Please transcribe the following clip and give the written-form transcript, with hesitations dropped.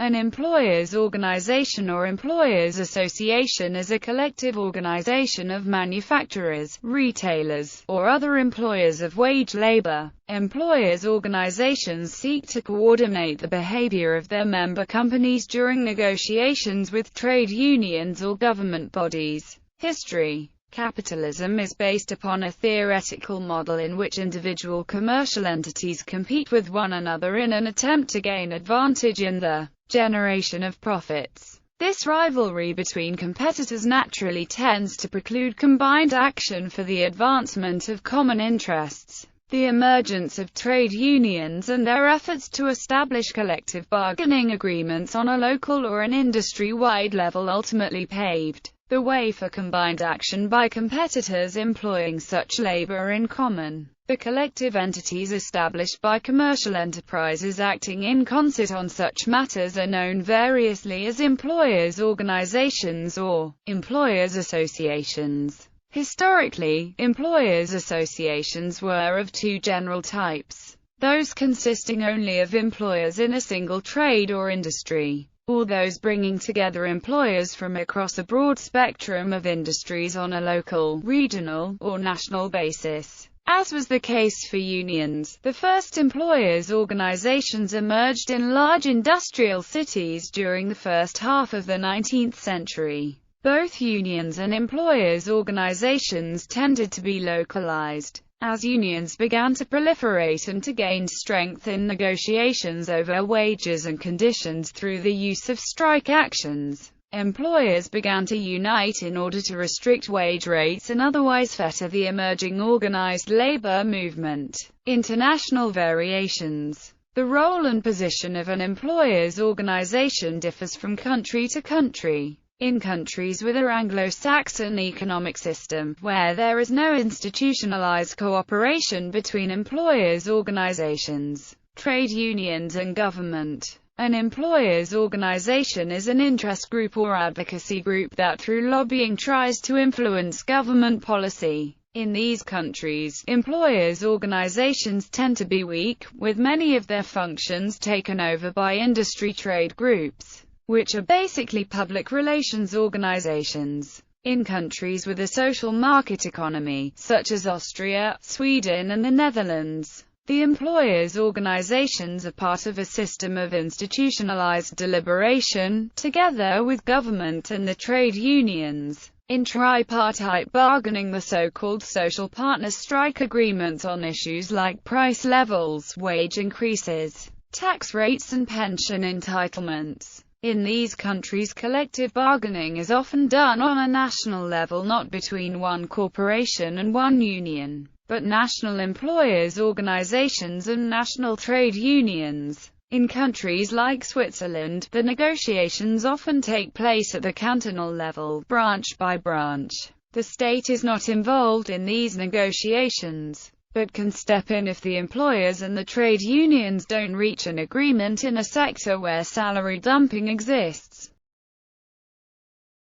An employers' organization or employers' association is a collective organization of manufacturers, retailers, or other employers of wage labor. Employers' organizations seek to coordinate the behavior of their member companies during negotiations with trade unions or government bodies. History. Capitalism is based upon a theoretical model in which individual commercial entities compete with one another in an attempt to gain advantage in the generation of profits. This rivalry between competitors naturally tends to preclude combined action for the advancement of common interests. The emergence of trade unions and their efforts to establish collective bargaining agreements on a local or an industry-wide level ultimately paved the way for combined action by competitors employing such labor in common. The collective entities established by commercial enterprises acting in concert on such matters are known variously as employers' organizations or employers' associations. Historically, employers' associations were of two general types: those consisting only of employers in a single trade or industry, or those bringing together employers from across a broad spectrum of industries on a local, regional, or national basis. As was the case for unions, the first employers' organizations emerged in large industrial cities during the first half of the 19th century. Both unions and employers' organizations tended to be localized. As unions began to proliferate and to gain strength in negotiations over wages and conditions through the use of strike actions, employers began to unite in order to restrict wage rates and otherwise fetter the emerging organized labor movement. International variations. The role and position of an employers' organization differs from country to country. In countries with an Anglo-Saxon economic system, where there is no institutionalized cooperation between employers' organizations, trade unions and government, an employers' organization is an interest group or advocacy group that through lobbying tries to influence government policy. In these countries, employers' organizations tend to be weak, with many of their functions taken over by industry trade groups, which are basically public relations organizations. In countries with a social market economy, such as Austria, Sweden and the Netherlands, the employers' organizations are part of a system of institutionalized deliberation, together with government and the trade unions. In tripartite bargaining, the so-called social partners strike agreements on issues like price levels, wage increases, tax rates and pension entitlements. In these countries, collective bargaining is often done on a national level, not between one corporation and one union, but national employers' organizations and national trade unions. In countries like Switzerland, the negotiations often take place at the cantonal level, branch by branch. The state is not involved in these negotiations, but can step in if the employers and the trade unions don't reach an agreement in a sector where salary dumping exists.